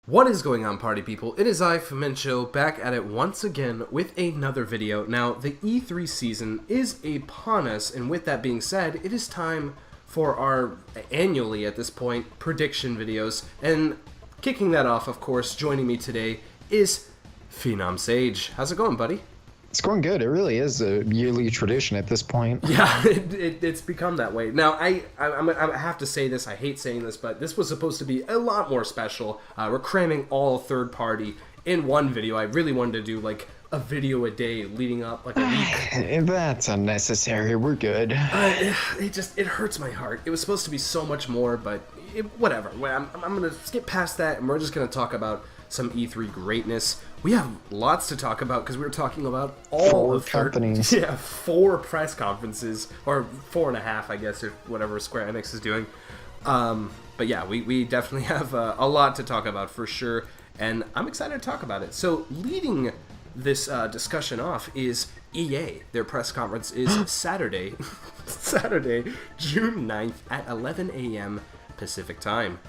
What is going on, party people? It is I, PhenomSage, back at it once again with another video. Now, the E3 season is upon us, and with that being said, it is time for our, annually at this point, prediction videos. And kicking that off, of course, joining me today is PhenomSage. How's it going, buddy? It's going good. It really is a yearly tradition at this point. Yeah, it's become that way. Now, I have to say this, I hate saying this, but this was supposed to be a lot more special. We're cramming all third party in one video. I really wanted to do like a video a day leading up like a week. That's unnecessary. We're good. It hurts my heart. It was supposed to be so much more, but whatever. I'm going to skip past that, and we're just going to talk about some E3 greatness. We have lots to talk about because we were talking about all Four of companies. Yeah, 4 press conferences, or 4.5, I guess, or whatever Square Enix is doing. But yeah, we definitely have a lot to talk about for sure, and I'm excited to talk about it. So leading this discussion off is EA. Their press conference is Saturday, June 9th at 11 a.m. Pacific time.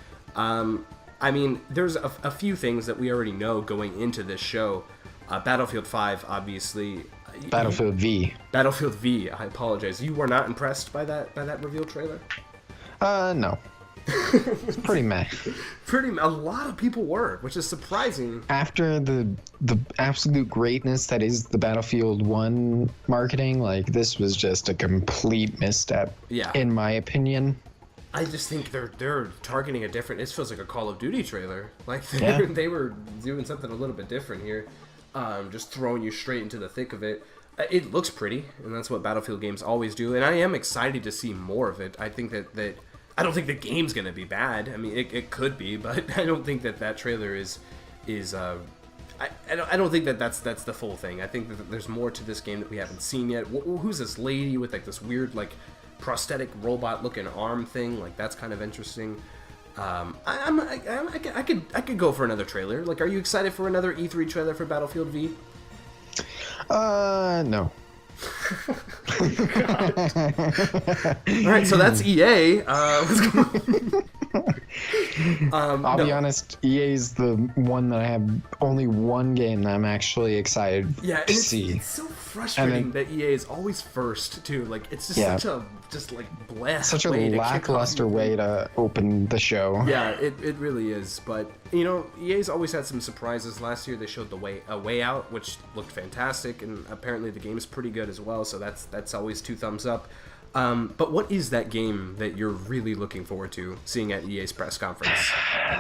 I mean, there's a few things that we already know going into this show. Battlefield 5, obviously. Battlefield V. Battlefield V, I apologize. You were not impressed by that reveal trailer? No. It's pretty meh. A lot of people were, which is surprising. After the absolute greatness that is the Battlefield 1 marketing, like, this was just a complete misstep, Yeah. in my opinion. I just think they're targeting a different. This feels like a Call of Duty trailer. Like Yeah. they were doing something a little bit different here, just throwing you straight into the thick of it. It looks pretty, and that's what Battlefield games always do. And I am excited to see more of it. I think that I don't think the game's gonna be bad. I mean, it could be, but I don't think that trailer is. I don't think that's the full thing. I think that there's more to this game that we haven't seen yet. Who's this lady with like this weird like prosthetic robot looking arm thing? Like, that's kind of interesting. I could go for another trailer. Like, are you excited for another E3 trailer for Battlefield V? No. Alright, so that's EA. I'll be honest, EA's the one that I have only one game that I'm actually excited to see. It's so frustrating that EA is always first too. Like, it's just such a such a lackluster way to open the show. Yeah, it really is. But you know, EA's always had some surprises. Last year they showed A Way Out, which looked fantastic, and apparently the game is pretty good as well. So that's always 2 thumbs up. But what is that game that you're really looking forward to seeing at EA's press conference?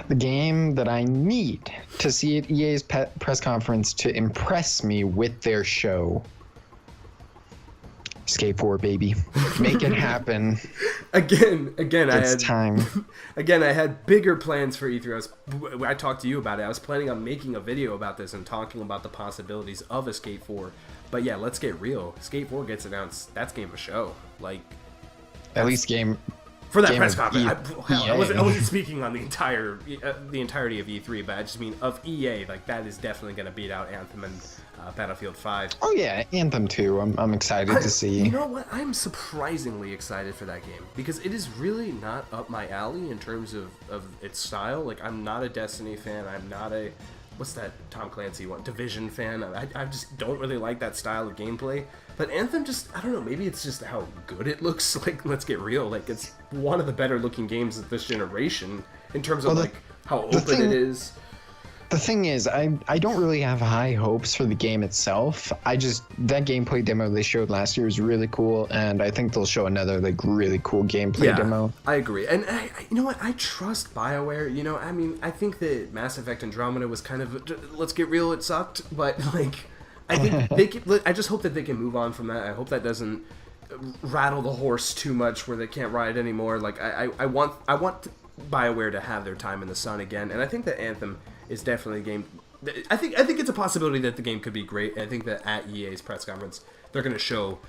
The game that I need to see at EA's press conference to impress me with their show. Skate 4, baby. Make it happen. Again, It's time. Again, I had bigger plans for E3. I talked to you about it. I was planning on making a video about this and talking about the possibilities of a Skate 4. But yeah, let's get real. Skate 4 gets announced. That's game of show. Like, at least game for that game press of conference. I EA. wasn't speaking on the entirety of E3, but I just mean of EA. Like, that is definitely going to beat out Anthem and Battlefield 5. Oh yeah, Anthem 2. I'm excited to see. You know what? I'm surprisingly excited for that game because it is really not up my alley in terms of its style. Like, I'm not a Destiny fan. I'm not a what's that Tom Clancy one? Division fan. I just don't really like that style of gameplay. But Anthem just, I don't know, maybe it's just how good it looks. Like, let's get real. Like, it's one of the better looking games of this generation in terms of like how open it is. The thing is, I don't really have high hopes for the game itself. That gameplay demo they showed last year was really cool, and I think they'll show another like really cool gameplay demo. I agree, and you know what? I trust BioWare. You know, I mean, I think that Mass Effect Andromeda was kind of, let's get real, it sucked, but like, I think they can, I just hope that they can move on from that. I hope that doesn't rattle the horse too much where they can't ride anymore. Like, I want BioWare to have their time in the sun again, and I think that Anthem is definitely a game. I think it's a possibility that the game could be great. I think that at EA's press conference, they're going to show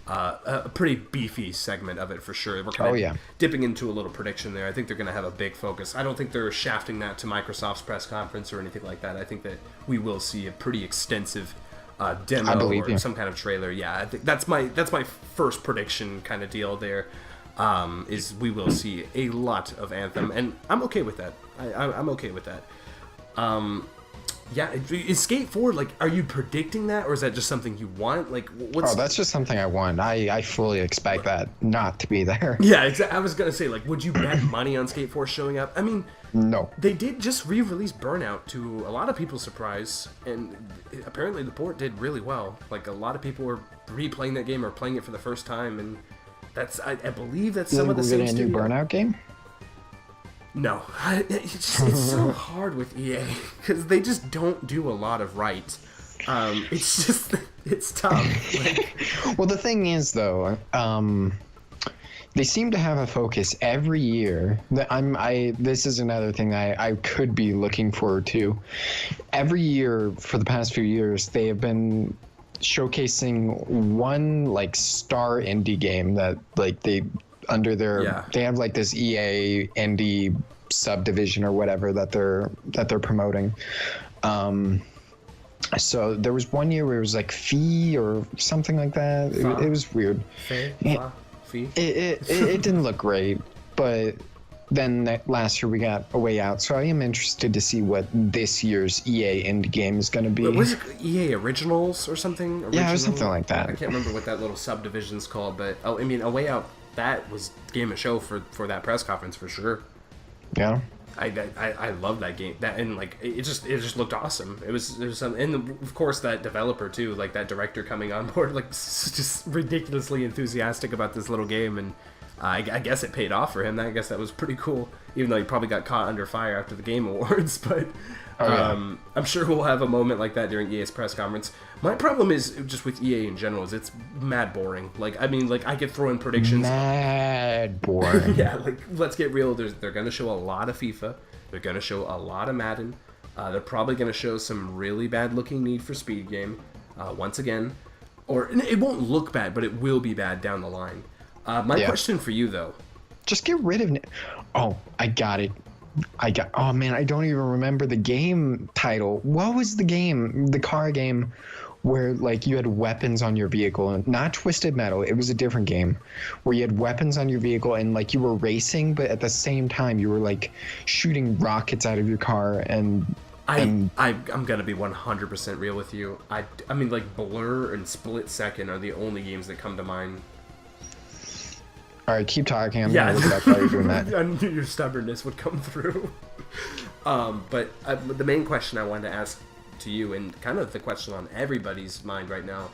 a pretty beefy segment of it for sure. We're kind of dipping into a little prediction there. I think they're going to have a big focus. I don't think they're shafting that to Microsoft's press conference or anything like that. I think that we will see a pretty extensive demo or some kind of trailer. Yeah, I think that's my first prediction kind of deal there. Is we will see a lot of Anthem, and I'm okay with that. I'm okay with that. Yeah, is Skate 4, like, are you predicting that, or is that just something you want? Like, what's... Oh, that's just something I want. I fully expect that not to be there. Yeah, exactly. I was gonna say, like, would you bet money on Skate 4 showing up? I mean, No. they did just re-release Burnout to a lot of people's surprise, and apparently the port did really well. Like, a lot of people were replaying that game or playing it for the first time, and that's, I believe that's some of the same We're getting a new studio. Burnout game? No, it's so hard with EA because they just don't do a lot of right. It's tough. Like, Well, the thing is, though, they seem to have a focus every year. This is another thing I could be looking forward to. Every year for the past few years, they have been showcasing one like star indie game that like they have like this EA indie subdivision or whatever that they're promoting. So there was one year where it was like Fee or something like that. It was weird. Fee? It didn't look great, but then last year we got A Way Out, so I am interested to see what this year's EA indie game is going to be. But was it EA Originals or something? Yeah, it was something like that. I can't remember what that little subdivision's called, but I mean, A Way Out, that was game of show for that press conference for sure. Yeah. I love that game. That and like it just looked awesome. It was some, and of course that developer too, like that director coming on board, like just ridiculously enthusiastic about this little game, and I guess it paid off for him. I guess that was pretty cool, even though he probably got caught under fire after the Game Awards. But I'm sure we'll have a moment like that during EA's press conference. My problem is just with EA in general is it's mad boring. Like, I mean, like I could throw in predictions. Mad boring. Yeah, like let's get real. They're going to show a lot of FIFA. They're going to show a lot of Madden. They're probably going to show some really bad looking Need for Speed game once again. Or it won't look bad, but it will be bad down the line. My question for you, though. Just get rid of it. Oh, I got it. Oh, man, I don't even remember the game title. What was the game, the car game, where, like, you had weapons on your vehicle? Not Twisted Metal. It was a different game where you had weapons on your vehicle and, like, you were racing, but at the same time, you were, like, shooting rockets out of your car and... I'm gonna be 100% real with you. I mean, like, Blur and Split Second are the only games that come to mind. All right, keep talking. I'm gonna look it up while you're doing that. I knew your stubbornness would come through. But the main question I wanted to ask to you, and kind of the question on everybody's mind right now,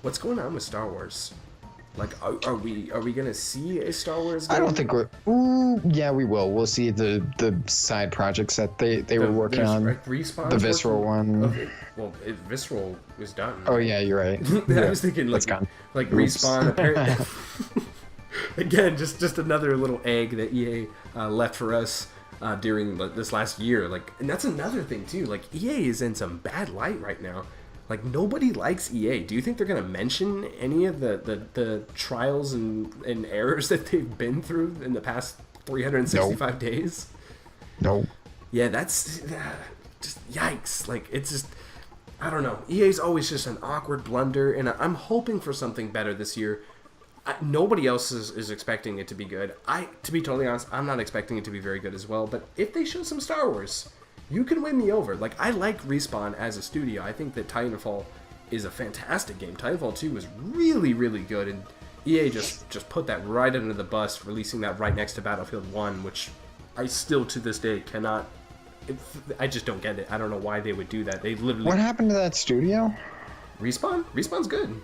what's going on with Star Wars? Like, are we gonna see a Star Wars game? I don't think we're. Ooh, yeah, we will. We'll see the side projects that they were working on. Respawn's the Visceral one. Okay. Well, Visceral was done. Oh yeah, you're right. I was thinking like Respawn. Apparently. Again, just another little egg that EA left for us during this last year. Like, and that's another thing too. Like, EA is in some bad light right now. Like, nobody likes EA. Do you think they're gonna mention any of the trials and errors that they've been through in the past 365 days? No. Yeah, that's just yikes. Like, it's just, I don't know. EA's always just an awkward blunder, and I'm hoping for something better this year. Nobody else is expecting it to be good. To be totally honest, I'm not expecting it to be very good as well. But if they show some Star Wars, you can win me over. Like, I like Respawn as a studio. I think that Titanfall is a fantastic game. Titanfall 2 was really, really good, and EA just put that right under the bus, releasing that right next to Battlefield 1, which I still to this day cannot. I just don't get it. I don't know why they would do that. They literally. What happened to that studio? Respawn? Respawn's good.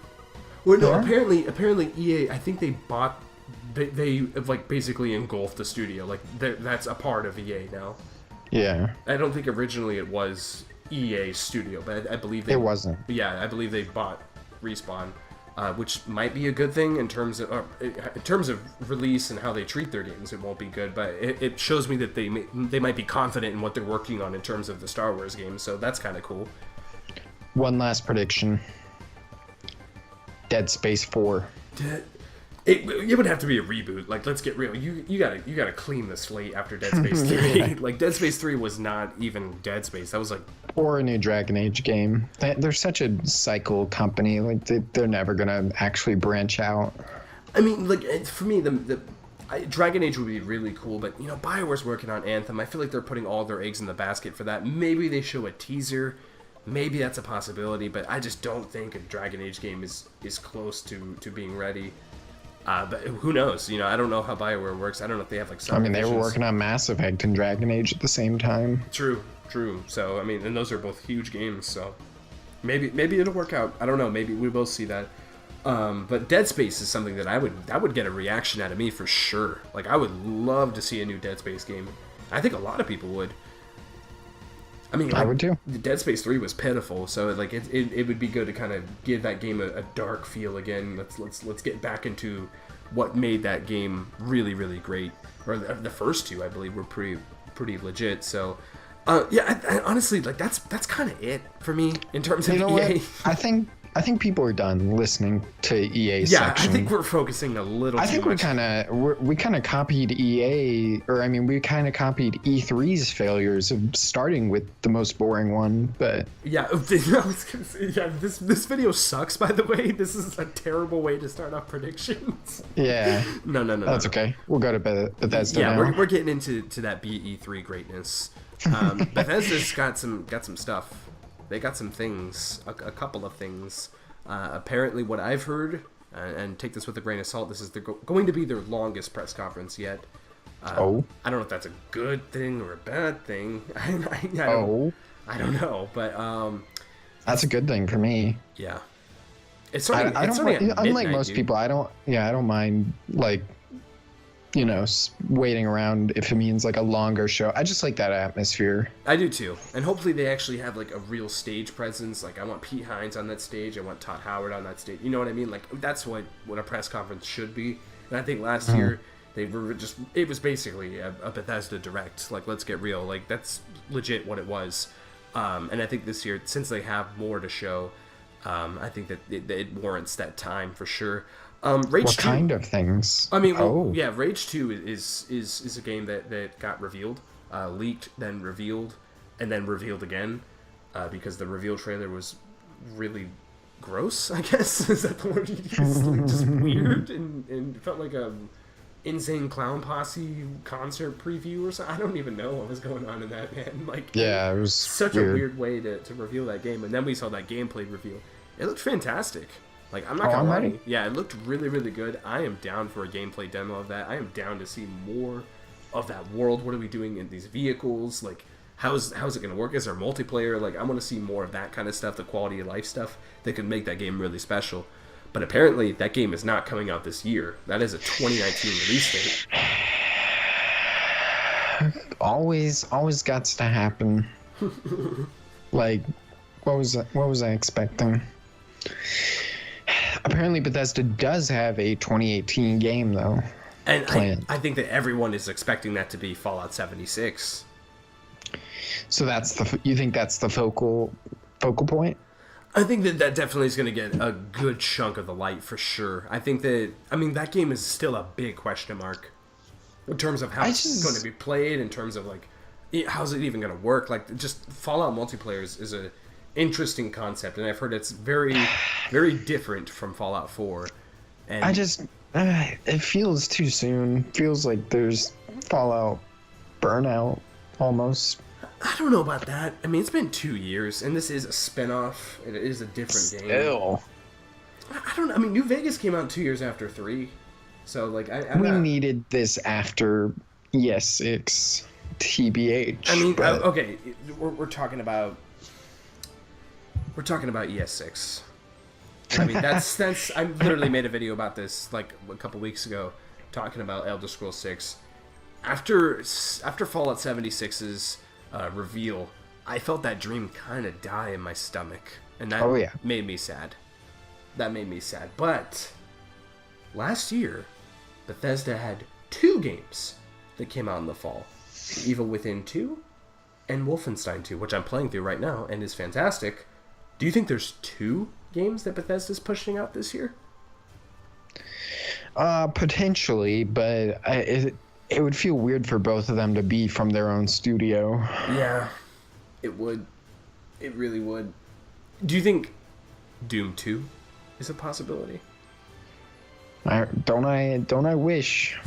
Well, no, apparently EA, I think they bought, they like basically engulfed the studio. Like, that's a part of EA now. Yeah. I don't think originally it was EA studio, but I believe it wasn't. Yeah, I believe they bought Respawn, which might be a good thing in terms of release and how they treat their games. It won't be good, but it shows me that they might be confident in what they're working on in terms of the Star Wars game. So that's kind of cool. One last prediction. Dead Space 4. It would have to be a reboot. Like, let's get real. You gotta clean the slate after Dead Space 3. Like, Dead Space 3 was not even Dead Space. That was like... Or a new Dragon Age game. They're such a cycle company. Like, they're never gonna actually branch out. I mean, like, for me, Dragon Age would be really cool, but BioWare's working on Anthem. I feel like they're putting all their eggs in the basket for that. Maybe they show a teaser. Maybe that's a possibility, but I just don't think a Dragon Age game is close to being ready. But who knows? I don't know how BioWare works. I don't know if they have like some. I mean, they were working on Mass Effect and Dragon Age at the same time. True. So I mean, and those are both huge games. So maybe it'll work out. I don't know. Maybe we will see that. But Dead Space is something that I would get a reaction out of me for sure. Like I would love to see a new Dead Space game. I think a lot of people would. I mean, I would too. Dead Space 3 was pitiful, so like it would be good to kind of give that game a dark feel again. Let's get back into what made that game really, really great. Or the first two, I believe, were pretty legit. So I honestly, like that's kind of it for me in terms of EA. What? I think people are done listening to EA's yeah, section. I think we're focusing a little too much. I think we kind of copied EA, or I mean, we kind of copied E3's failures of starting with the most boring one, but... Yeah, I was gonna say, this video sucks, by the way. This is a terrible way to start off predictions. Yeah. No. That's okay. We'll go to Bethesda now. Yeah, we're getting into that BE3 greatness. Bethesda's got some stuff. They got some things, a couple of things. Apparently, what I've heard, and take this with a grain of salt, this is going to be their longest press conference yet. I don't know if that's a good thing or a bad thing. I don't know, but that's a good thing for me. Yeah, it's starting. Unlike most people, I don't mind like. Waiting around if it means like a longer show. I just like that atmosphere. I do too. And hopefully they actually have like a real stage presence. Like I want Pete Hines on that stage. I want Todd Howard on that stage. You know what I mean? Like that's what a press conference should be. And I think last year it was basically a Bethesda Direct. Like let's get real. Like that's legit what it was. And I think this year, since they have more to show, I think that it warrants that time for sure. Rage what 2, kind of things? I mean, Rage 2 is a game that got revealed, leaked, then revealed, and then revealed again, because the reveal trailer was really gross, I guess. Is that the word you used? Like, just weird, and felt like a Insane Clown Posse concert preview or something. I don't even know what was going on in that, man. Like, yeah, it was such a weird way to reveal that game. And then we saw that gameplay reveal. It looked fantastic. Like, I'm not gonna lie. Yeah, it looked really, really good. I am down for a gameplay demo of that. I am down to see more of that world. What are we doing in these vehicles? Like, how's it gonna work? Is there multiplayer? Like, I want to see more of that kind of stuff, the quality of life stuff that could make that game really special. But apparently, that game is not coming out this year. That is a 2019 release date. Always got to happen. Like, what was I expecting? Apparently Bethesda does have a 2018 game though. And I think that everyone is expecting that to be Fallout 76. So you think that's the focal point? I think that definitely is going to get a good chunk of the light for sure. I think that game is still a big question mark in terms of how it's going to be played, in terms of like how's it even going to work. Like just Fallout multiplayer is a interesting concept, and I've heard it's very, very different from Fallout 4. And it feels too soon. Feels like there's Fallout burnout almost. I don't know about that. I mean, it's been 2 years, and this is a spin-off. It is a different game. Still. I don't know. I mean, New Vegas came out 2 years after 3. So, like, we needed this after ES6 TBH. I mean, okay, we're talking about ES6. I mean, that's I literally made a video about this like a couple weeks ago, talking about Elder Scrolls 6. After Fallout 76's reveal, I felt that dream kind of die in my stomach, and that made me sad. But last year, Bethesda had 2 games that came out in the fall: Evil Within 2 and Wolfenstein 2, which I'm playing through right now and is fantastic. Do you think there's 2 games that Bethesda's pushing out this year? Potentially, but it would feel weird for both of them to be from their own studio. Yeah, it would. It really would. Do you think Doom 2 is a possibility? Don't I wish.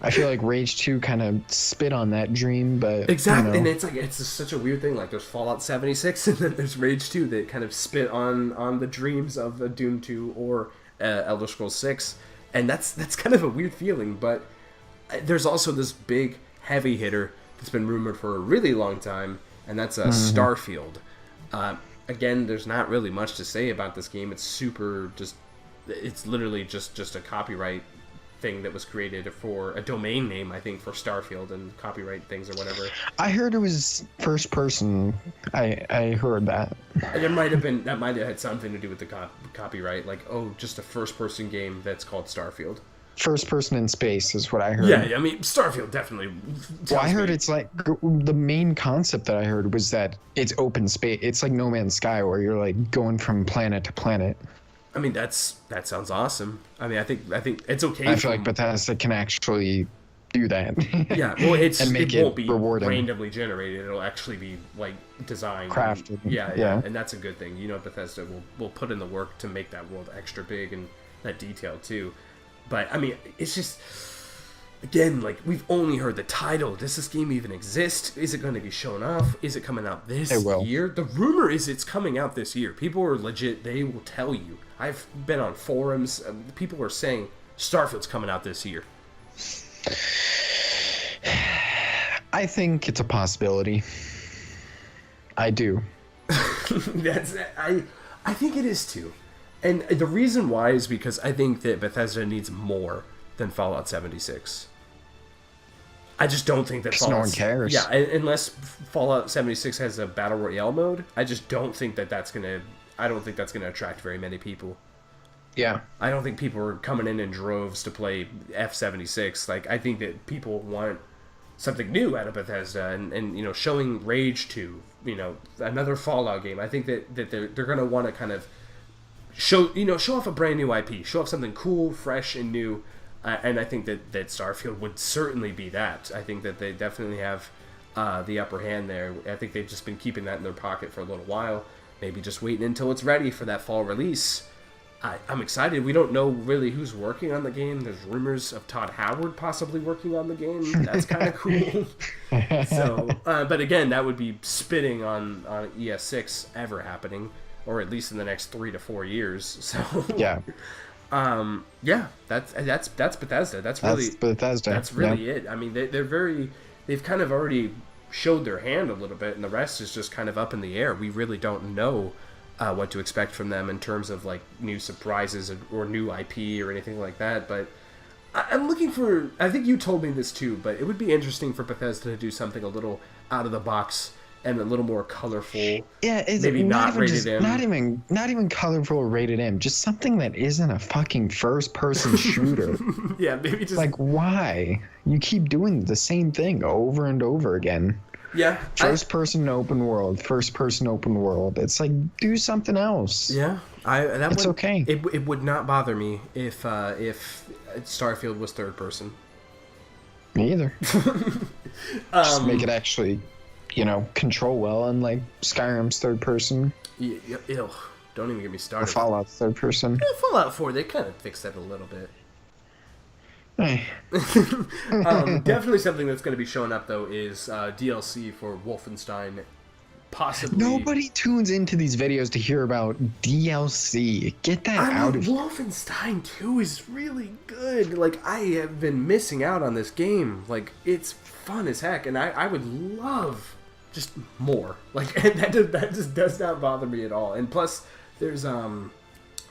I feel like Rage 2 kind of spit on that dream, but exactly, you know. and it's just such a weird thing. Like there's Fallout 76, and then there's Rage 2 that kind of spit on the dreams of a Doom 2 or Elder Scrolls 6, and that's kind of a weird feeling. But there's also this big heavy hitter that's been rumored for a really long time, and that's Starfield. Again, there's not really much to say about this game. It's literally just a copyright thing that was created for a domain name, I think, for Starfield and copyright things or whatever. I heard it was first person. I heard that. That might have had something to do with the copyright, like, oh, just a first person game that's called Starfield. First person in space is what I heard. Yeah, I mean, Starfield definitely. Well, I heard it's like the main concept that I heard was that it's open space. It's like No Man's Sky, where you're like going from planet to planet. I mean, that sounds awesome. I mean, I think it's okay. I feel like Bethesda can actually do that. Yeah, well, and make it won't be rewarding. randomly generated. It'll actually be like designed, crafted. Yeah, and that's a good thing. You know, Bethesda will put in the work to make that world extra big and that detail too. But I mean, it's just, again, like, we've only heard the title. Does this game even exist? Is it going to be shown off? Is it coming out this year? The rumor is it's coming out this year. People are legit. They will tell you. I've been on forums. People are saying Starfield's coming out this year. I think it's a possibility. I do. I think it is too. And the reason why is because I think that Bethesda needs more than Fallout 76. I just don't think that Fallout... No one cares. Yeah, unless Fallout 76 has a Battle Royale mode, I just don't think that's going to... I don't think that's going to attract very many people. Yeah. I don't think people are coming in droves to play F76. Like, I think that people want something new out of Bethesda and you know, showing Rage 2, you know, another Fallout game. I think that they're going to want to kind of show off a brand new IP, show off something cool, fresh, and new, and I think that Starfield would certainly be that. I think that they definitely have the upper hand there. I think they've just been keeping that in their pocket for a little while, maybe just waiting until it's ready for that fall release. I'm excited. We don't know really who's working on the game. There's rumors of Todd Howard possibly working on the game. That's kind of cool. So, but again, that would be spitting on ES6 ever happening, or at least in the next 3 to 4 years. So yeah, that's Bethesda. That's Bethesda. That's really it. I mean, they've kind of already showed their hand a little bit, and the rest is just kind of up in the air. We really don't know what to expect from them in terms of like new surprises or new IP or anything like that. But I'm looking for. I think you told me this too, but it would be interesting for Bethesda to do something a little out of the box and a little more colorful. Yeah, it's maybe not rated M. Not even colorful or rated M. Just something that isn't a fucking first-person shooter. Yeah, maybe just like, why you keep doing the same thing over and over again? Yeah, first-person open world. It's like, do something else. Yeah, it's okay. It would not bother me if Starfield was third person. Me either. Just make it actually, control well, unlike Skyrim's third person. Ew, don't even get me started. Or Fallout's third person. Yeah, Fallout 4, they kind of fixed that a little bit. Hey. Definitely something that's going to be showing up, though, is DLC for Wolfenstein. Possibly. Nobody tunes into these videos to hear about DLC. Get that out of here. Wolfenstein 2 is really good. Like, I have been missing out on this game. Like, it's fun as heck, and I would love just more. Like, and that just does not bother me at all. And plus, there's The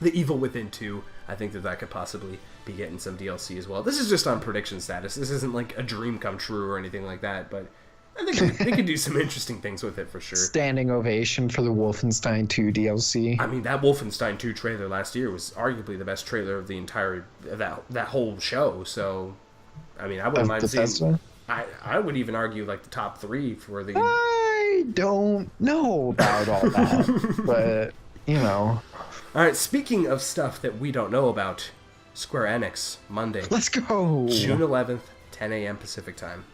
Evil Within 2. I think that could possibly be getting some DLC as well. This is just on prediction status. This isn't like a dream come true or anything like that, but I think they could do some interesting things with it for sure. Standing ovation for the Wolfenstein 2 DLC. I mean, that Wolfenstein 2 trailer last year was arguably the best trailer of the entire that whole show. So, I mean, I wouldn't mind seeing. I would even argue like the top 3 for the. I don't know about all that, but All right. Speaking of stuff that we don't know about, Square Enix Monday. Let's go. June 11th, 10 a.m. Pacific time.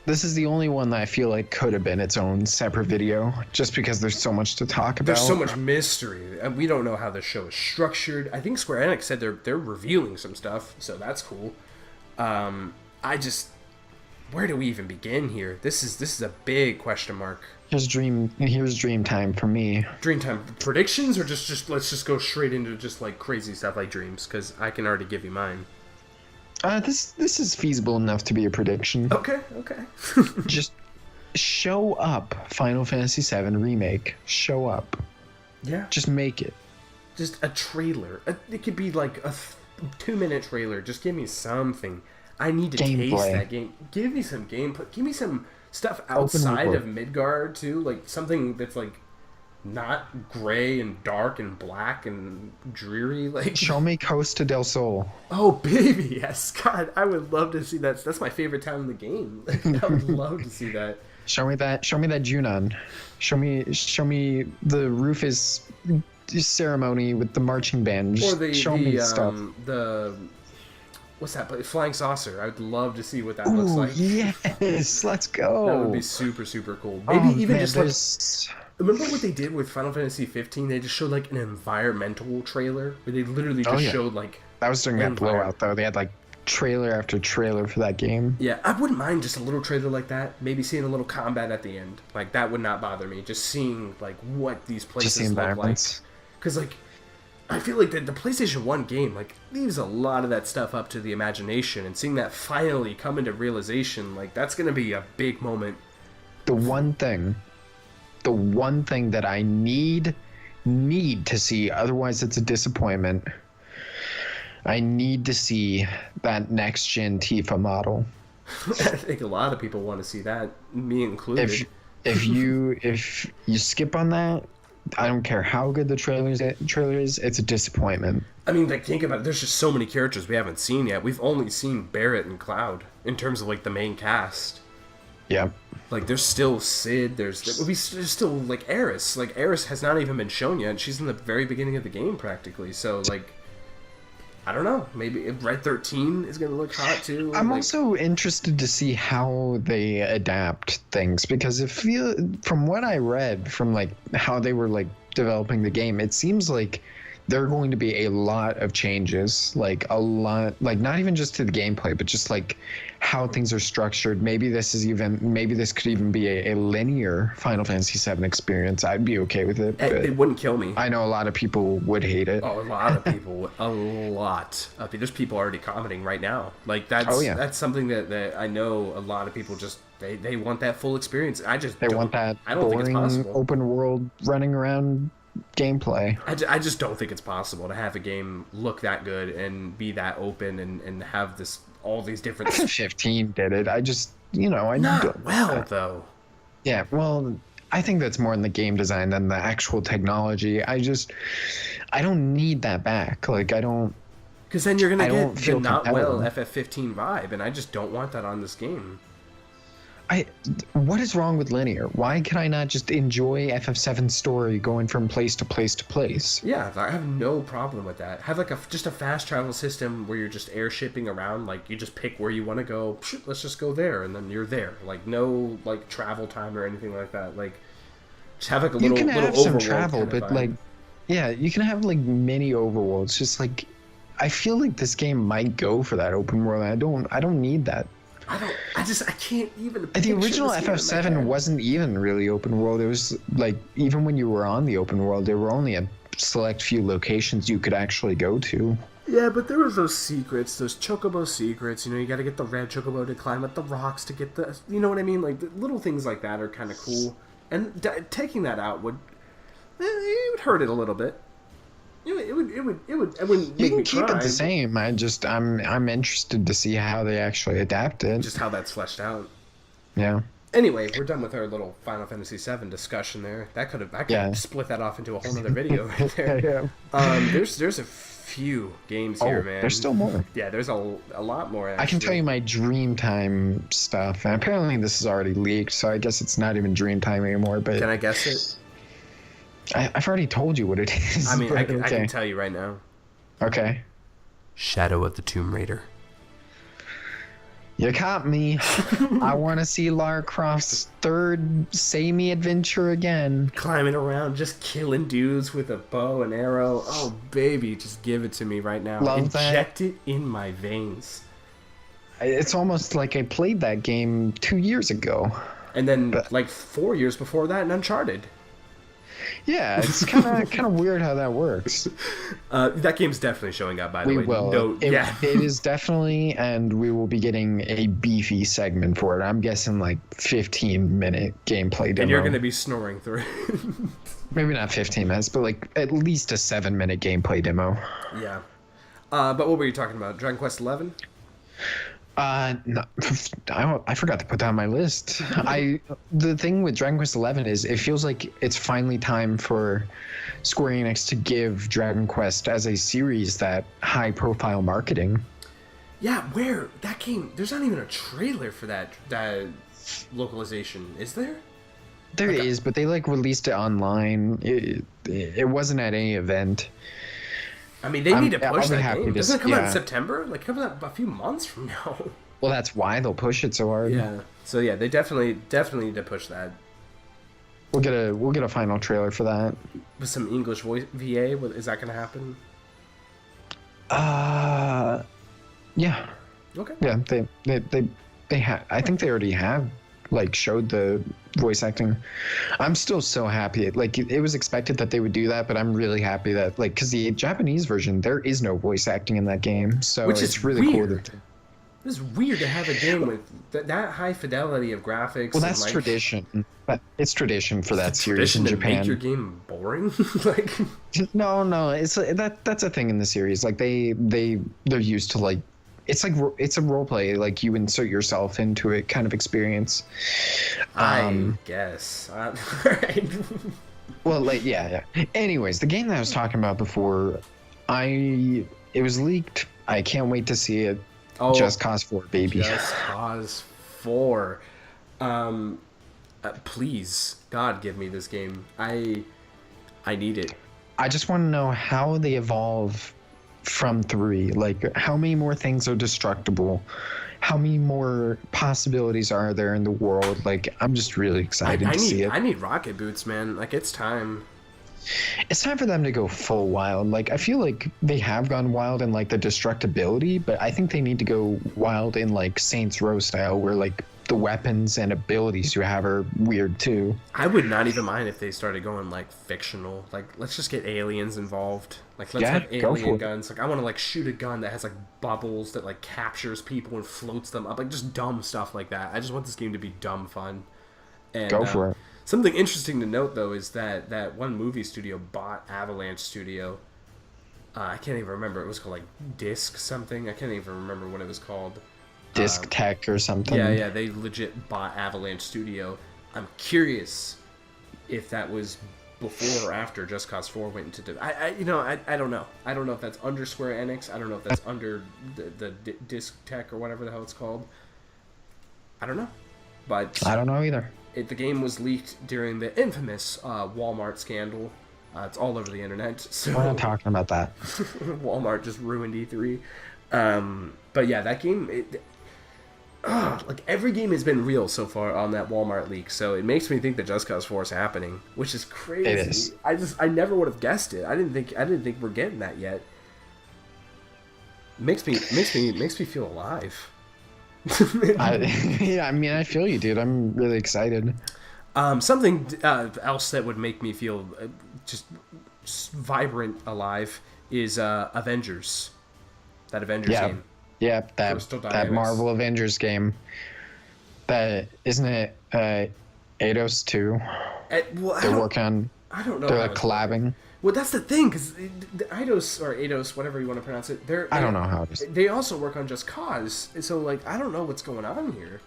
This is the only one that I feel like could have been its own separate video, just because there's so much to talk about. There's so much mystery, and we don't know how the show is structured. I think Square Enix said they're revealing some stuff, so that's cool. Where do we even begin here? This is a big question mark. Here's dream time for me. Dream time predictions, or just let's just go straight into just like crazy stuff like dreams, because I can already give you mine. This is feasible enough to be a prediction. Okay. Just show up, Final Fantasy VII Remake. Show up. Yeah. Just make it. Just a trailer. It could be like a 2-minute trailer. Just give me something. I need to taste that game. Give me some gameplay. Give me some stuff outside of Midgard too, like something that's like not gray and dark and black and dreary. Like, show me Costa del Sol. Oh baby, yes, God, I would love to see that. That's my favorite town in the game. Like, I would love to see that. Show me that Junon. Show me the Rufus ceremony with the marching band. Or the show me stuff. What's that? Flying saucer. I would love to see what that looks like. Yes, let's go. That would be super, super cool. Maybe even just like... Remember what they did with Final Fantasy 15? They just showed like an environmental trailer where they literally just showed like... That was during that blowout though. They had like trailer after trailer for that game. Yeah, I wouldn't mind just a little trailer like that. Maybe seeing a little combat at the end. Like, that would not bother me. Just seeing like what these places look like. Because like... I feel like the PlayStation 1 game, like, leaves a lot of that stuff up to the imagination, and seeing that finally come into realization, like, that's going to be a big moment. The one thing that I need to see, otherwise it's a disappointment, I need to see that next-gen Tifa model. I think a lot of people want to see that, me included. If you skip on that, I don't care how good the trailer is, it's a disappointment. I mean, like, think about it. There's just so many characters we haven't seen yet. We've only seen Barrett and Cloud in terms of, like, the main cast. Yeah. Like, there's still Sid. There's still, like, Aeris. Like, Aeris has not even been shown yet. She's in the very beginning of the game, practically. So, like, I don't know. Maybe Red 13 is going to look hot, too. I'm also interested to see how they adapt things, because from what I read, from, like, how they were, like, developing the game, it seems like there are going to be a lot of changes, like, not even just to the gameplay, but just, like, how things are structured. Maybe this could even be a linear Final Fantasy VII experience. I'd be okay with it. It wouldn't kill me. I know a lot of people would hate it. Oh, a lot of people. There's people already commenting right now. Like, that's something that I know a lot of people just, they want that full experience. I don't think it's possible. Open world running around gameplay. I just don't think it's possible to have a game look that good and be that open and have all these different... 15 did it. I just, Not well, though. Yeah, well, I think that's more in the game design than the actual technology. I don't need that back. Like, I don't... Because then you're going to get the not well FF15 vibe, and I just don't want that on this game. What is wrong with linear? Why can I not just enjoy FF7's story going from place to place to place? Yeah, I have no problem with that. Have like just a fast travel system where you're just airshipping around. Like, you just pick where you want to go. Let's just go there, and then you're there. Like, no like travel time or anything like that. Like, just have like a little. You can have some travel, kind of but vibe. like, yeah, you can have like mini overworlds. Just like, I feel like this game might go for that open world. I don't need that. I can't even. The original FF7 wasn't even really open world. It was like, even when you were on the open world, there were only a select few locations you could actually go to. Yeah, but there was those secrets, those chocobo secrets. You got to get the red chocobo to climb up the rocks to get the. You know what I mean? Like, the little things like that are kind of cool. And taking that out would hurt it a little bit. It wouldn't make me keep cry. it the same. I'm interested to see how they actually adapt it. Just how that's fleshed out. Yeah. Anyway, we're done with our little Final Fantasy VII discussion there. I could split that off into a whole other video right there. Yeah. There's a few games here, man. There's still more. Yeah, there's a lot more, actually. I can tell you my Dreamtime stuff, and apparently this is already leaked, so I guess it's not even Dreamtime anymore. But can I guess it? I've already told you what it is. I mean, I can tell you right now. Okay. Shadow of the Tomb Raider. You caught me. I want to see Lara Croft's third samey adventure again. Climbing around, just killing dudes with a bow and arrow. Oh, baby, just give it to me right now. Love that. Inject it in my veins. It's almost like I played that game 2 years ago. And then, like 4 years before that, in Uncharted. Yeah, it's kind of weird how that works. That game's definitely showing up, by the way. We will. No, It yeah. is definitely, and we will be getting a beefy segment for it. I'm guessing like 15-minute gameplay demo. And you're going to be snoring through it. Maybe not 15 minutes, but like at least a 7-minute gameplay demo. Yeah. But what were you talking about? Dragon Quest 11? No, I forgot to put that on my list. The thing with Dragon Quest XI is it feels like it's finally time for Square Enix to give Dragon Quest as a series that high-profile marketing. Yeah, where? That game, there's not even a trailer for that localization, is there? There is, but they like released it online. It wasn't at any event. I mean, they need to push that happy game. to- Doesn't it come out in yeah. September? Like, it comes out a few months from now. Well, that's why they'll push it so hard. Yeah. So yeah, they definitely need to push that We'll get a final trailer for that. with some English voice VA. Is that going to happen? Yeah. Okay. Yeah, they have. I think they already have like showed the voice acting. I'm still so happy. Like it was expected that they would do that, but I'm really happy that like because the Japanese version there is no voice acting in that game, so Which it's is really weird. cool. It's weird to have a game with that high fidelity of graphics. Well, and, that's like, tradition. It's tradition for that series tradition in to Japan. make your game boring. Like, No, it's that's a thing in the series. Like they're used to like it's a role play. Like you insert yourself into it kind of experience. I guess. Right. Well, like yeah. Anyways, the game that I was talking about before, it was leaked. I can't wait to see it. Oh, Just Cause 4, baby. Just Cause 4. Please, God, give me this game. I need it. I just want to know how they evolve from 3. Like, how many more things are destructible? How many more possibilities are there in the world? Like, I'm just really excited to see it. I need rocket boots, man. Like, it's time. It's time for them to go full wild. Like, I feel like they have gone wild in, like, the destructibility, but I think they need to go wild in, like, Saints Row style, where, like, the weapons and abilities you have are weird, too. I would not even mind if they started going, like, fictional. Like, let's just get aliens involved. Like, let's have go for alien it. guns. Like, I want to, like, shoot a gun that has, like, bubbles that, like, captures people and floats them up. Like, just dumb stuff like that. I just want this game to be dumb fun. And, Go for it. Something interesting to note, though, is that one movie studio bought Avalanche Studio. I can't even remember. It was called, like, Disc something. I can't even remember what it was called. Disc Tech or something. Yeah, they legit bought Avalanche Studio. I'm curious if that was before or after Just Cause 4 went into... I don't know. I don't know if that's under Square Enix. I don't know if that's under the Disc Tech or whatever the hell it's called. I don't know. But I don't know either. the game was leaked during the infamous Walmart scandal. It's all over the internet. So We're not talking about that. Walmart just ruined E3. But yeah, that game... like every game has been real so far on that Walmart leak, so it makes me think that Just Cause 4 is happening, which is crazy. It is. I never would have guessed it. I didn't think we're getting that yet. Makes me feel alive. I mean, I feel you, dude. I'm really excited. Something else that would make me feel just vibrant alive is Avengers. That Avengers game. Yeah, Crystal that Dynamics. Marvel Avengers game. That isn't it. Eidos too. They're working on. I don't know. They're how like it's collabing. Well, that's the thing, because Eidos, whatever you want to pronounce it, I don't know how it is. They also work on Just Cause, so like I don't know what's going on here.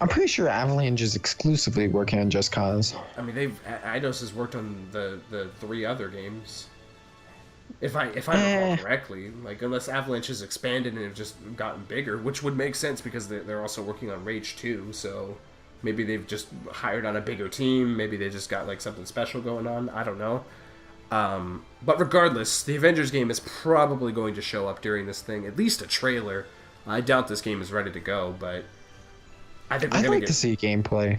I'm pretty sure Avalanche is exclusively working on Just Cause. I mean, Eidos has worked on the 3 other games. If I recall correctly, like unless Avalanche has expanded and have just gotten bigger, which would make sense because they're also working on Rage 2, so maybe they've just hired on a bigger team. Maybe they just got like something special going on. I don't know. But regardless, the Avengers game is probably going to show up during this thing, at least a trailer. I doubt this game is ready to go, but I think we're I'd gonna like get. to see gameplay.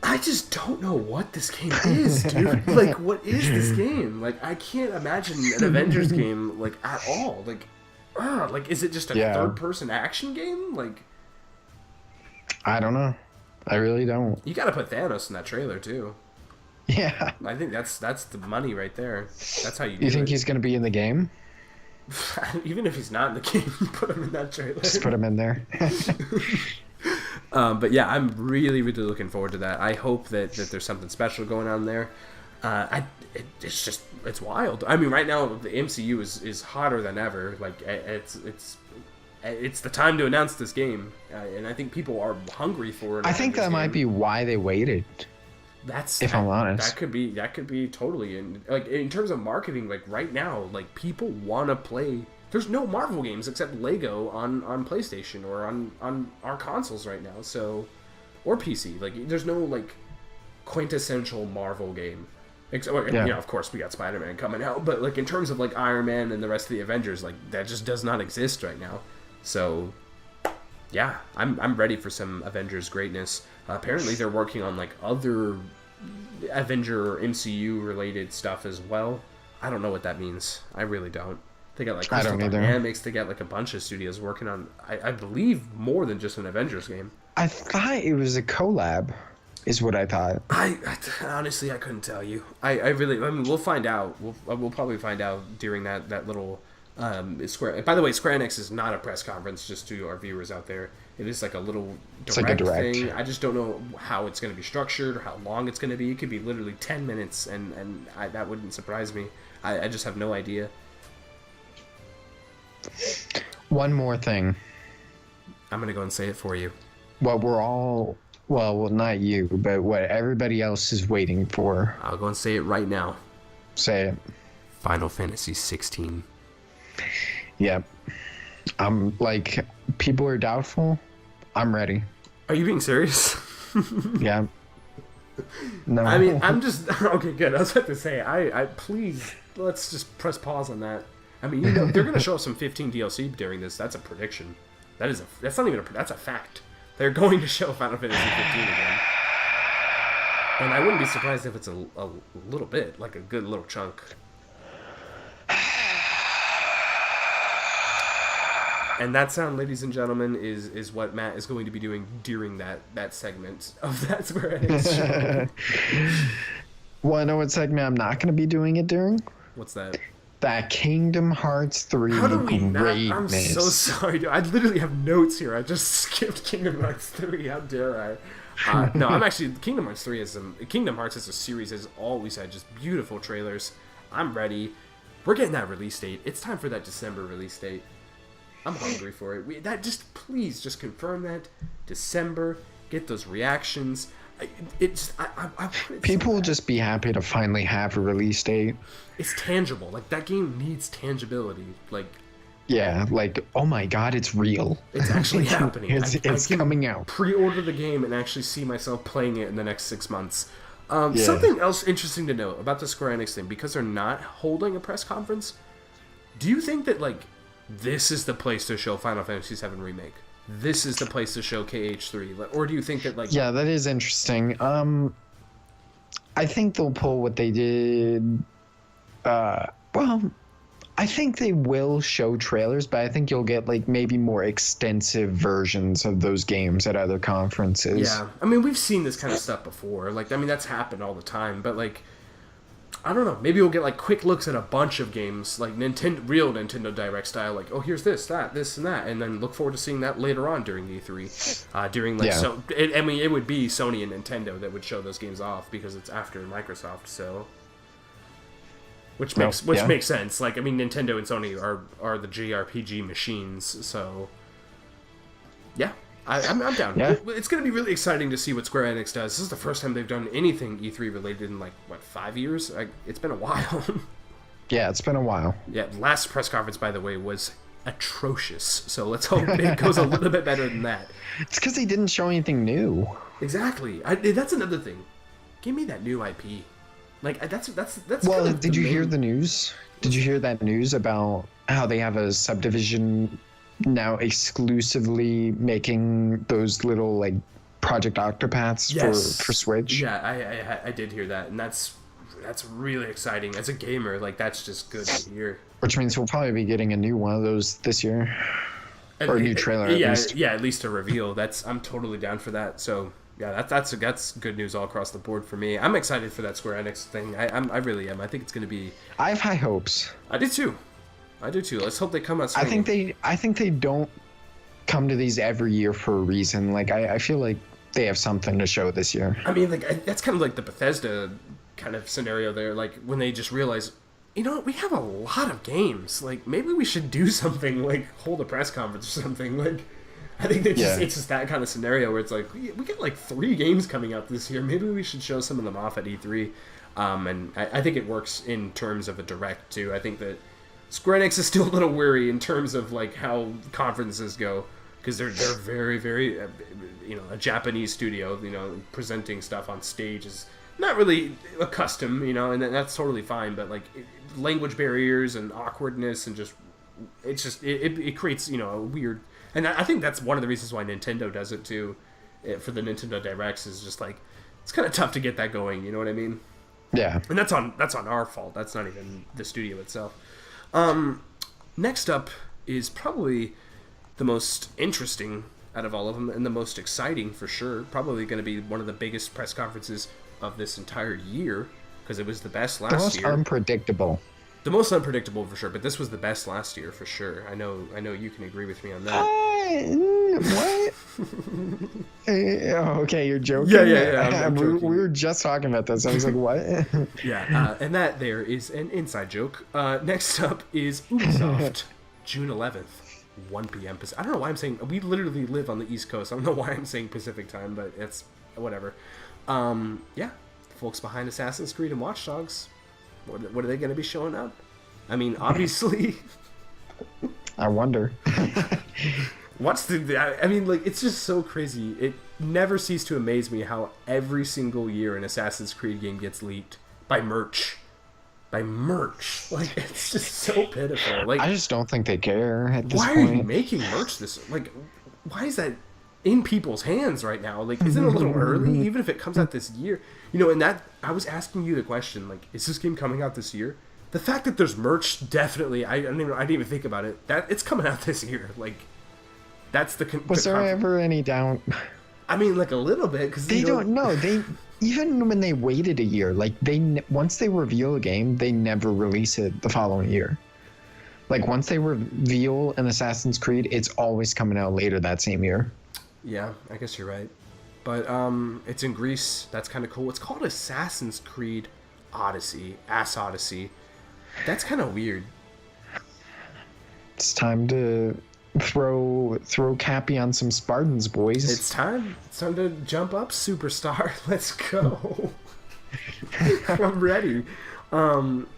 I just don't know what this game is, dude. Like, what is this game? Like, I can't imagine an Avengers game like at all. Like, is it just a third-person action game? Like, I don't know. I really don't. you gotta put Thanos in that trailer too. Yeah. I think that's the money right there. That's how you. You think he's gonna be in the game? Even if he's not in the game, put him in that trailer. Just put him in there. But yeah, I'm really, really looking forward to that. I hope that there's something special going on there. It's wild. I mean, right now the MCU is hotter than ever. Like it's the time to announce this game, and I think people are hungry for it. I think that might be why they waited. I'm honest, that could be totally in terms of marketing. Like right now, like people want to play. There's no Marvel games except Lego on PlayStation or on our consoles right now. So, or PC. Like there's no like quintessential Marvel game. You know, of course we got Spider-Man coming out, but like in terms of like Iron Man and the rest of the Avengers, like that just does not exist right now. So, yeah, I'm ready for some Avengers greatness. Apparently they're working on like other Avenger or MCU related stuff as well. I don't know what that means. I really don't. They got like Crystal Dynamics. They got like a bunch of studios working on, I believe, more than just an Avengers game. I thought it was a collab, is what I thought. I honestly, I couldn't tell you. I mean, we'll find out. We'll probably find out during that little Square. By the way, Square Enix is not a press conference. Just to our viewers out there, it is like a little direct thing. I just don't know how it's going to be structured or how long it's going to be. It could be literally 10 minutes, and that wouldn't surprise me. I just have no idea. One more thing. I'm going to go and say it for you. What we're all, well, not you, but what everybody else is waiting for. I'll go and say it right now. Say it. Final Fantasy 16. Yep. I'm like, people are doubtful. I'm ready. Are you being serious? Yeah. No. I mean, I'm just okay. Good. I was about to say, I please let's just press pause on that. I mean, you know, they're going to show us some 15 DLC during this. That's a prediction. That's not even that's a fact. They're going to show Final Fantasy 15 again. And I wouldn't be surprised if it's a little bit, like a good little chunk. And that sound, ladies and gentlemen, is what Matt is going to be doing during that segment of that Square Enix show. Well, I know what segment I'm not going to be doing it during. What's that? That Kingdom Hearts 3 How do we not? greatness. I'm so sorry, dude. I literally have notes here. I just skipped Kingdom Hearts 3. How dare I? No, I'm actually... Kingdom Hearts 3 is... Kingdom Hearts as a series has always had just beautiful trailers. I'm ready. We're getting that release date. It's time for that December release date. I'm hungry for it. Please, just confirm that. December. Get those reactions. People will just be happy to finally have a release date. It's tangible. Like, that game needs tangibility. Like, yeah, like, oh my god, it's real. It's actually happening. It's coming out. Pre-order the game and actually see myself playing it in the next 6 months. Something else interesting to note about the Square Enix thing, because they're not holding a press conference, do you think that, like, this is the place to show Final Fantasy VII Remake? This is the place to show KH3? Or do you think that, like... Yeah, that is interesting. I think they'll pull what they did... well, I think they will show trailers, but I think you'll get, like, maybe more extensive versions of those games at other conferences. Yeah. I mean, we've seen this kind of stuff before. Like, I mean, that's happened all the time. But, like, I don't know. Maybe we'll get, like, quick looks at a bunch of games, like real Nintendo Direct style, like, oh, here's this, and that, and then look forward to seeing that later on during E3. During, like, I mean, it would be Sony and Nintendo that would show those games off because it's after Microsoft, so... Which makes sense. Like, I mean, Nintendo and Sony are the JRPG machines, so... Yeah. I'm down. Yeah. It's going to be really exciting to see what Square Enix does. This is the first time they've done anything E3 related in, like, 5 years? It's been a while. Yeah, it's been a while. Yeah, last press conference, by the way, was atrocious. So let's hope it goes a little bit better than that. It's because they didn't show anything new. Exactly. That's another thing. Give me that new IP. Like, that's. Well, kind of did you hear the news? Did you hear that news about how they have a subdivision now exclusively making those little like Project Octopaths for Switch. Yeah, I did hear that, and that's really exciting. As a gamer, like, that's just good to hear. Which means we'll probably be getting a new one of those this year. Or a new trailer, yeah, at least. Yeah, at least a reveal. I'm totally down for that. So yeah, that's good news all across the board for me. I'm excited for that Square Enix thing. I really am. I think it's going to be. I have high hopes. I do too. Let's hope they come out swinging. I think they don't come to these every year for a reason. Like I feel like they have something to show this year. I mean, like, that's kind of like the Bethesda kind of scenario there. Like, when they just realize, you know, we have a lot of games. Like, maybe we should do something, like hold a press conference or something. Like, I think it's just that kind of scenario where it's like, we get like 3 games coming out this year. Maybe we should show some of them off at E3. And I think it works in terms of a direct too. I think that Square Enix is still a little weary in terms of like how conferences go, because they're very, very, a Japanese studio, presenting stuff on stage is not really a custom, and that's totally fine. But like language barriers and awkwardness and it creates, a weird. And I think that's one of the reasons why Nintendo does it too, for the Nintendo Directs, is just like it's kind of tough to get that going. You know what I mean? Yeah. And that's on our fault. That's not even the studio itself. Next up is probably the most interesting out of all of them, and the most exciting for sure. Probably going to be one of the biggest press conferences of this entire year, because it was the best last year. The most unpredictable. The most unpredictable for sure, but this was the best last year for sure. I know you can agree with me on that. What? Okay, you're joking. Yeah. I'm joking. We were just talking about this. I was like, what? And that there is an inside joke. Next up is Ubisoft, June 11th, 1 p.m. I don't know why I'm saying, we literally live on the East Coast. I don't know why I'm saying Pacific time, but it's whatever. Folks behind Assassin's Creed and Watch Dogs. What are they going to be showing up? I mean, obviously. I wonder. I mean, like, it's just so crazy. It never ceases to amaze me how every single year an Assassin's Creed game gets leaked by merch. Like, it's just so pitiful. Like, I just don't think they care at this point. Why are you making merch this? Like, why is that in people's hands right now? Like, isn't it a little early? Even if it comes out this year, and that I was asking you the question, like, is this game coming out this year? The fact that there's merch, definitely. I didn't even think about it. That it's coming out this year. Like, that's the. Was there ever any doubt? I mean, like, a little bit, because they don't know. They even when they waited a year, like once they reveal a game, they never release it the following year. Like, once they reveal an Assassin's Creed, it's always coming out later that same year. Yeah, I guess you're right. But it's in Greece. That's kind of cool. It's called Assassin's Creed Odyssey. Odyssey. That's kind of weird. It's time to throw Cappy on some Spartans, boys. It's time. It's time to jump up, superstar. Let's go. I'm ready.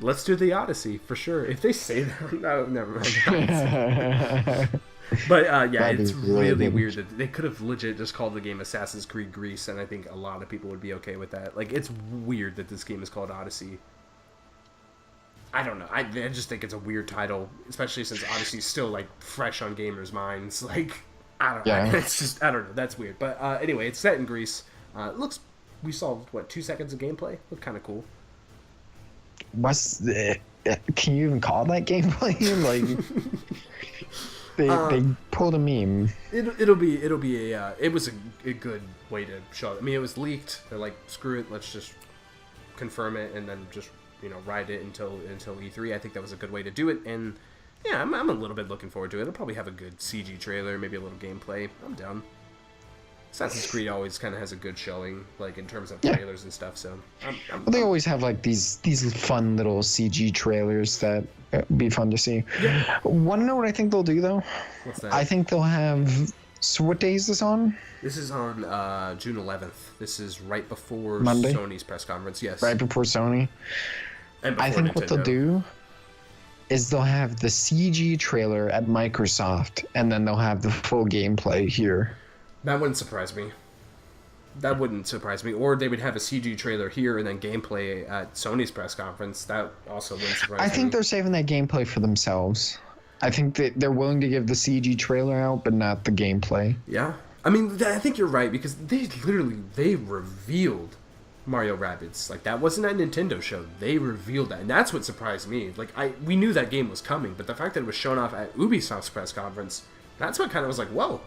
Let's do the Odyssey for sure. If they say that, no, never mind. But it's really weird that they could have legit just called the game Assassin's Creed Greece, and I think a lot of people would be okay with that. Like, it's weird that this game is called Odyssey. I don't know. I just think it's a weird title, especially since Odyssey's still like fresh on gamers' minds. Like, I don't know. Yeah. It's just, I don't know. That's weird. But anyway, it's set in Greece. We saw 2 seconds of gameplay. Looked kind of cool. Can you even call that gameplay? Like, they pulled a meme. It'll be it was a good way to show it. I mean, it was leaked. They're like, screw it, let's just confirm it and then just ride it until E3. I think that was a good way to do it, and yeah, I'm a little bit looking forward to it. It'll probably have a good CG trailer, maybe a little gameplay. I'm down. Assassin's Creed always kind of has a good showing, like in terms of trailers and stuff. So they always have like these fun little CG trailers that be fun to see. Yeah. Want to know what I think they'll do though? What's that? I think they'll have. So what day is this on? This is on June 11th. This is right before Monday? Sony's press conference. Yes. Right before Sony. And before I think Nintendo. what they'll do is they'll have the CG trailer at Microsoft, and then they'll have the full gameplay here. That wouldn't surprise me. Or they would have a CG trailer here and then gameplay at Sony's press conference. That also wouldn't surprise me. I think they're saving that gameplay for themselves. I think that they're willing to give the CG trailer out, but not the gameplay. Yeah. I mean, I think you're right, because they revealed Mario Rabbids. Like, that wasn't a Nintendo show. They revealed that, and that's what surprised me. Like, we knew that game was coming, but the fact that it was shown off at Ubisoft's press conference, that's what kind of was like, whoa,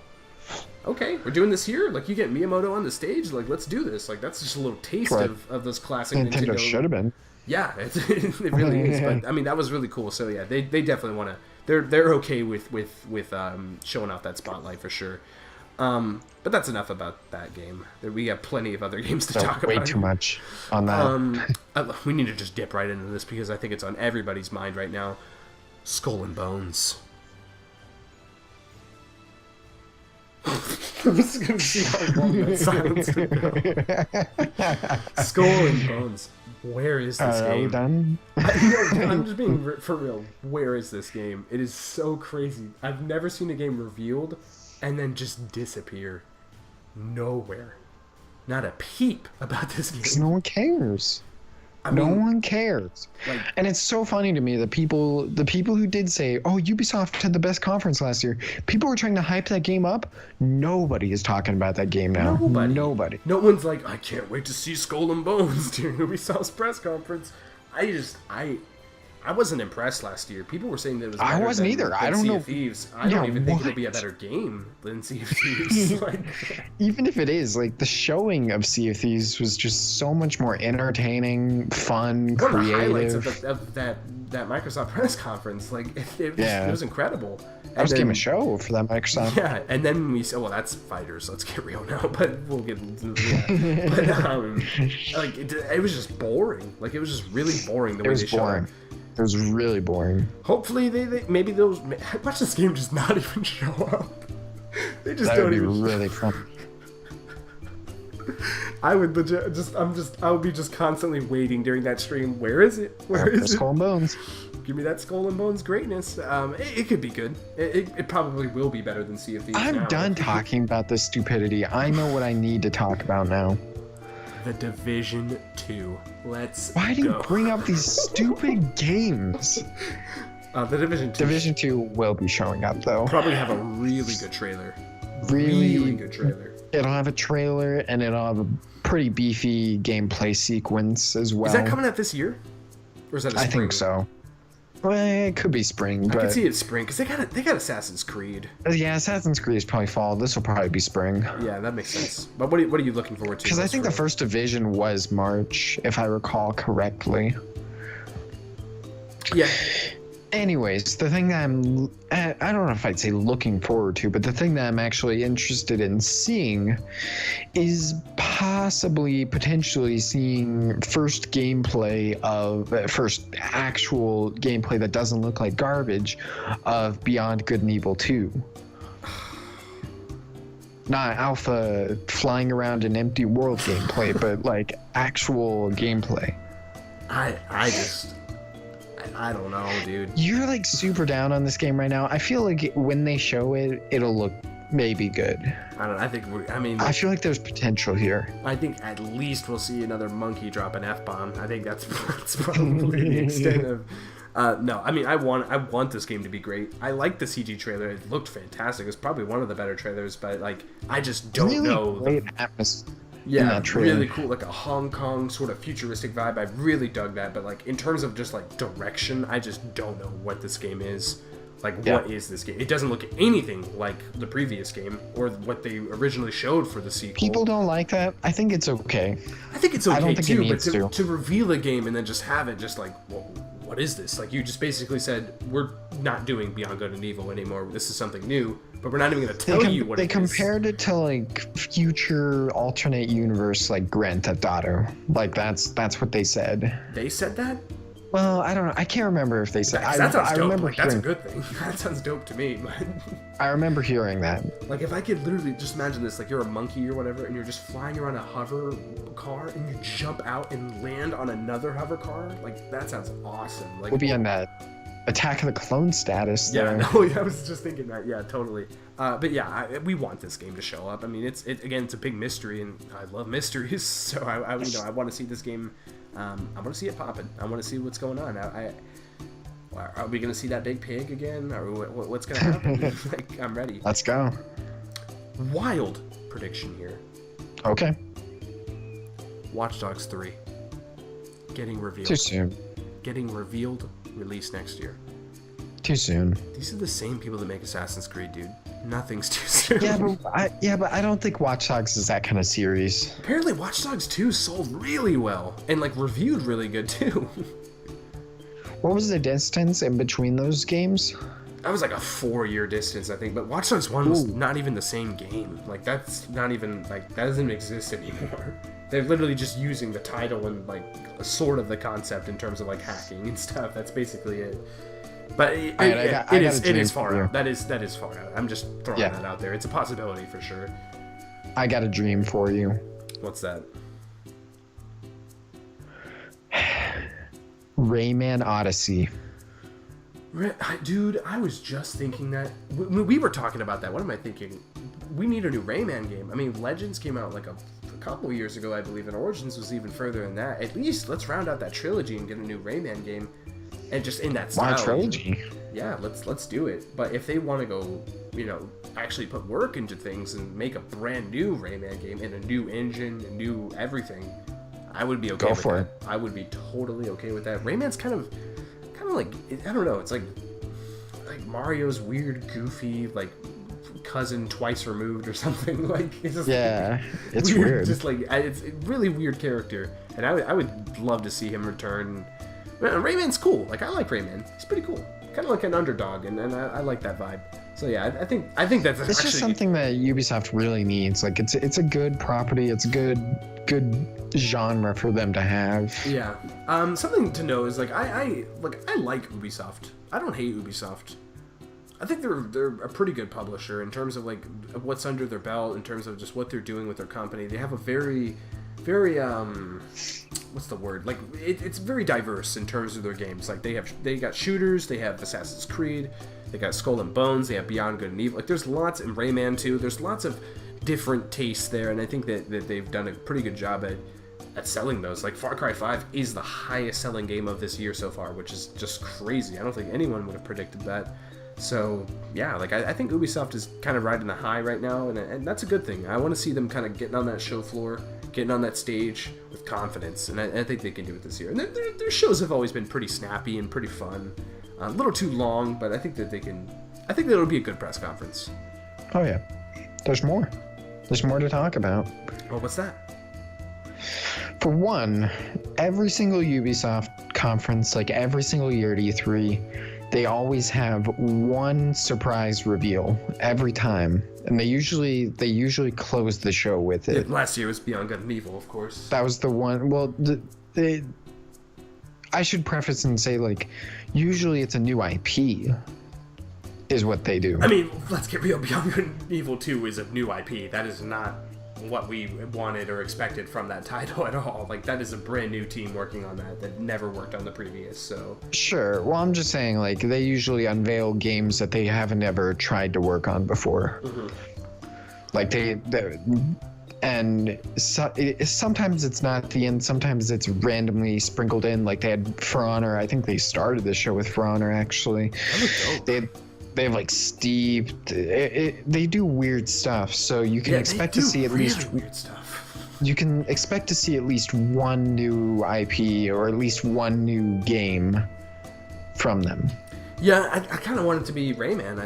okay, we're doing this here? Like, you get Miyamoto on the stage? Like, let's do this. Like, that's just a little taste of those classic Nintendo... should have been. Yeah, it really is. But, I mean, that was really cool. So, yeah, they definitely want to... They're okay with showing off that spotlight for sure. But that's enough about that game. We have plenty of other games to talk about. Way too much on that. We need to just dip right into this because I think it's on everybody's mind right now. Skull and Bones. I'm just going to see how long that silence can go. Skull and Bones. Where is this game? Are we done? I'm just being for real. Where is this game? It is so crazy. I've never seen a game revealed and then just disappear. Nowhere. Not a peep about this game. Because no one cares. No one cares. Like, and it's so funny to me that the people who did say, oh, Ubisoft had the best conference last year, people were trying to hype that game up. Nobody is talking about that game now. Nobody. No one's like, I can't wait to see Skull and Bones during Ubisoft's press conference. I wasn't impressed last year. People were saying that it was better I wasn't either. I don't know. Sea of Thieves. I don't even think it'll be a better game than Sea of Thieves. Even if it is, like, the showing of Sea of Thieves was just so much more entertaining, fun, creative. One of the highlights of that Microsoft press conference. Like, it was incredible. I was giving a show for that Microsoft. Yeah, and then we said, well, that's fighters. Let's get real now. But we'll get into like, it was just boring. Like, it was just really boring the way they showed it. It was really boring. Hopefully maybe those watch this game just not even show up. They just don't even. That would be really fun. I would legit I would be just constantly waiting during that stream. Where is it? Where is it? Skull and Bones. Give me that Skull and Bones greatness. It could be good. It probably will be better than Sea of Thieves. I'm done talking about this stupidity. I know what I need to talk about now. The Division 2. Why do you bring up these stupid games? The Division 2. Division 2 will be showing up, though. Probably have a really good trailer. Really good trailer. It'll have a trailer, and it'll have a pretty beefy gameplay sequence as well. Is that coming out this year? Or is that a spring? I think so. Well, it could be spring, but... I could see it spring, because they got Assassin's Creed. Yeah, Assassin's Creed is probably fall. This will probably be spring. Yeah, that makes sense. But what are you looking forward to? Because I think the first Division was March, if I recall correctly. Yeah. Anyways, the thing that I don't know if I'd say looking forward to, but the thing that I'm actually interested in seeing is potentially seeing first actual gameplay that doesn't look like garbage of Beyond Good and Evil 2. Not alpha flying around an empty world gameplay, but like actual gameplay. I don't know, dude. You're like super down on this game right now. I feel like when they show it, it'll look maybe good. I don't know. I feel like there's potential here. I think at least we'll see another monkey drop an F-bomb. I think that's probably the extent of... no, I mean, I want this game to be great. I like the CG trailer. It looked fantastic. It was probably one of the better trailers, but like, I just don't know. Great atmosphere. Yeah, really cool, like a Hong Kong sort of futuristic vibe. I really dug that, but like in terms of just like direction, I just don't know what this game is. Like, what is this game? It doesn't look anything like the previous game or what they originally showed for the sequel. People don't like that. I think it's okay. I think it's okay, I don't think too, it needs but to reveal a game and then just have it just like, well, what is this? Like, you just basically said, we're not doing Beyond Good and Evil anymore. This is something new, but we're not even going to tell you what it is. They compared it to, like, future alternate universe, like, Grand Theft Auto. Like, that's what they said. They said that? Well, I don't know. I can't remember if they said... That sounds dope. Like, that's a good thing. That sounds dope to me. But I remember hearing that. Like, if I could literally just imagine this, like, you're a monkey or whatever, and you're just flying around a hover car, and you jump out and land on another hover car, like, that sounds awesome. Like, we'll be on that Attack of the Clone status there. Yeah, no, I was just thinking that. Yeah, totally. But yeah, we want this game to show up. I mean, it's a big mystery, and I love mysteries, so I want to see this game. I want to see it popping. I want to see what's going on. Are we gonna see that big pig again? Or what's gonna happen? Like, I'm ready. Let's go. Wild prediction here. Okay. Watch Dogs 3. Getting revealed. Too soon. Getting revealed. Release next year. Too soon. These are the same people that make Assassin's Creed, dude. Nothing's too soon. But I don't think Watch Dogs is that kind of series. Apparently, Watch Dogs 2 sold really well and like reviewed really good too. What was the distance in between those games? That was like a 4-year distance, I think. But Watch Dogs 1 was not even the same game. Like, that's not even, like, that doesn't exist anymore. They're literally just using the title and, like, sort of the concept in terms of, like, hacking and stuff. That's basically it. But it is far out. That is far out. I'm just throwing that out there. It's a possibility for sure. I got a dream for you. What's that? Rayman Odyssey. Dude, I was just thinking that. We were talking about that. What am I thinking? We need a new Rayman game. I mean, Legends came out like a couple of years ago, I believe, and Origins was even further than that. At least let's round out that trilogy and get a new Rayman game. And just in that style. Why trilogy? Yeah, let's do it. But if they want to go, actually put work into things and make a brand new Rayman game and a new engine, a new everything, I would be okay with that. I would be totally okay with that. Rayman's kind of like, I don't know, it's like Mario's weird, goofy, like cousin twice removed or something. Like, it's just it's weird. Just like, it's a really weird character, and I would love to see him return. Rayman's cool. Like, I like Rayman. He's pretty cool. Kind of like an underdog, and I like that vibe. So yeah, I think that's it's actually just something that Ubisoft really needs. Like, it's a good property. It's a good genre for them to have. Yeah. Something to know is like I like Ubisoft. I don't hate Ubisoft. I think they're a pretty good publisher in terms of like what's under their belt, in terms of just what they're doing with their company. They have a very what's the word? Like, it's very diverse in terms of their games. Like, they got shooters, they have Assassin's Creed, they got Skull and Bones, they have Beyond Good and Evil. Like, there's lots, and Rayman too. There's lots of different tastes there, and I think that they've done a pretty good job at selling those. Like, Far Cry 5 is the highest selling game of this year so far, which is just crazy. I don't think anyone would have predicted that. So yeah, like I think Ubisoft is kind of riding the high right now, and that's a good thing. I want to see them kind of getting on that show floor, getting on that stage with confidence, and I think they can do it this year. And their shows have always been pretty snappy and pretty fun. A little too long, but I think that they can. I think that it'll be a good press conference. Oh yeah, there's more. There's more to talk about. Well, what's that? For one, every single Ubisoft conference, like every single year at E3, they always have one surprise reveal every time, and they usually close the show with it. Last year was Beyond Good and Evil, of course. That was the one. Well, I should preface and say, like, usually it's a new IP, is what they do. I mean, let's get real. Beyond Good and Evil 2 is a new IP. That is not what we wanted or expected from that title at all. Like, that is a brand new team working on that never worked on the previous. So sure. Well, I'm just saying, like, they usually unveil games that they haven't ever tried to work on before. Mm-hmm. Like sometimes it's not the end. Sometimes it's randomly sprinkled in. Like, they had For Honor. I think they started the show with For Honor, actually. That was dope. They have, like, steeped. They do weird stuff, so you can expect to see at least weird stuff. You can expect to see at least one new IP or at least one new game from them. Yeah, I kind of want it to be Rayman.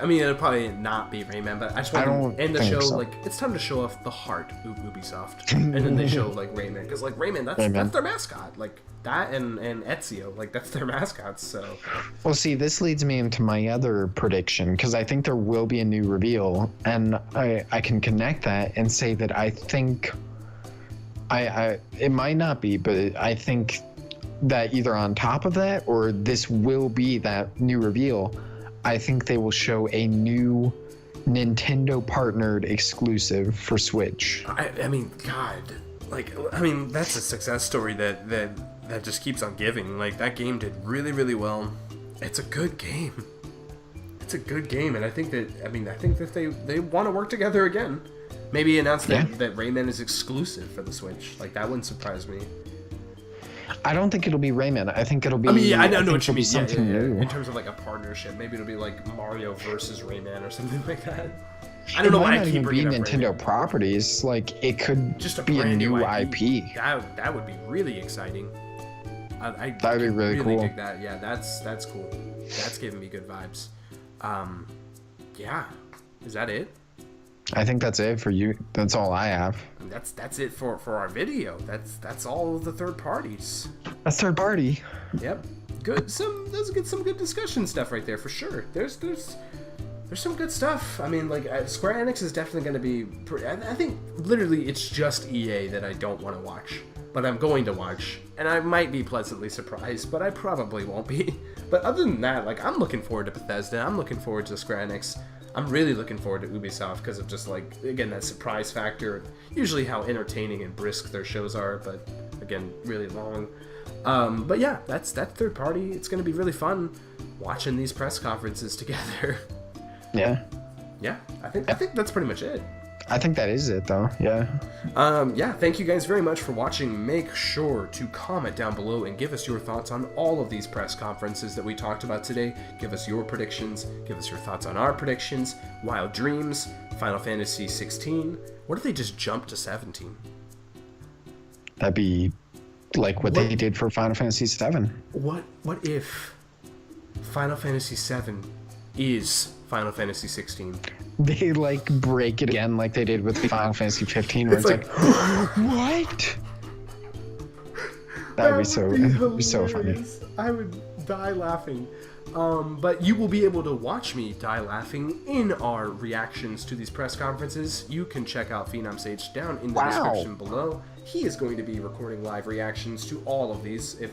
I mean, it'll probably not be Rayman, but I just want to end the show like it's time to show off the heart of Ubisoft, and then they show like Rayman, because like Rayman, that's their mascot, like that and Ezio, like that's their mascots. So, well, see, this leads me into my other prediction, because I think there will be a new reveal, and I can connect that and say that I think it might not be, but I think that either on top of that or this will be that new reveal. I think they will show a new Nintendo partnered exclusive for Switch. I mean, God, that's a success story that just keeps on giving. Like, that game did really, really well. It's a good game. And I think that they want to work together again. Maybe announce that Rayman is exclusive for the Switch. Like, that wouldn't surprise me. I don't think it'll be Rayman. I think it'll be. I mean, yeah, I know think what you it'll be mean. something new. In terms of like a partnership, maybe it'll be like Mario versus Rayman or something like that. I don't know why I keep bringing up Nintendo Rayman. properties. Like it could Just a be a brand new IP. IP. That would be really exciting. That'd be really cool. Dig that. Yeah, that's cool. That's giving me good vibes. Yeah. Is that it? I think that's it for you. That's all I have. And that's it for our video. That's all of the third parties. That's third party. Yep. Good. Those get some good discussion stuff right there for sure. There's some good stuff. I mean, like Square Enix is definitely going to be. I think literally it's just EA that I don't want to watch, but I'm going to watch, and I might be pleasantly surprised, but I probably won't be. But other than that, like I'm looking forward to Bethesda. I'm looking forward to Square Enix. I'm really looking forward to Ubisoft because of just like again that surprise factor. Usually how entertaining and brisk their shows are, but again really long. But yeah, that's that third party. It's going to be really fun watching these press conferences together. Yeah. Yeah, I think that's pretty much it. I think that is it, though. Yeah. Yeah, thank you guys very much for watching. Make sure to comment down below and give us your thoughts on all of these press conferences that we talked about today. Give us your predictions. Give us your thoughts on our predictions. Wild Dreams, Final Fantasy 16. What if they just jumped to 17? That'd be like what they did for Final Fantasy 7. What if Final Fantasy 7 is Final Fantasy 16? They like break it again like they did with Final Fantasy 15 where it's like what? That would be so funny. I would die laughing. But you will be able to watch me die laughing in our reactions to these press conferences. You can check out PhenomSage down in the description below. He is going to be recording live reactions to all of these if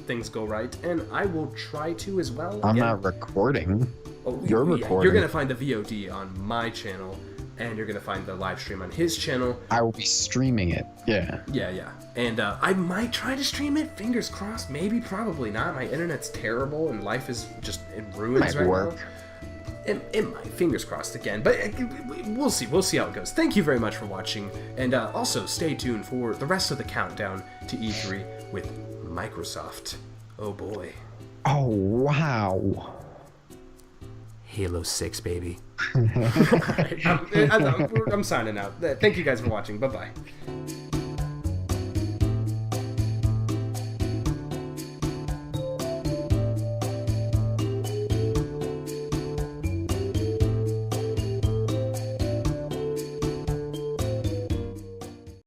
things go right, and I will try to as well. I'm not recording. Oh, You're recording. You're going to find the VOD on my channel, and you're going to find the live stream on his channel. I will be streaming it. Yeah. Yeah. And I might try to stream it. Fingers crossed. Maybe, probably not. My internet's terrible, and life is just in ruins right now. It might. Fingers crossed again. But we'll see. We'll see how it goes. Thank you very much for watching. And also, stay tuned for the rest of the countdown to E3 with Microsoft. Oh, boy. Oh, wow. Halo 6, baby. I'm signing out. Thank you guys for watching. Bye-bye.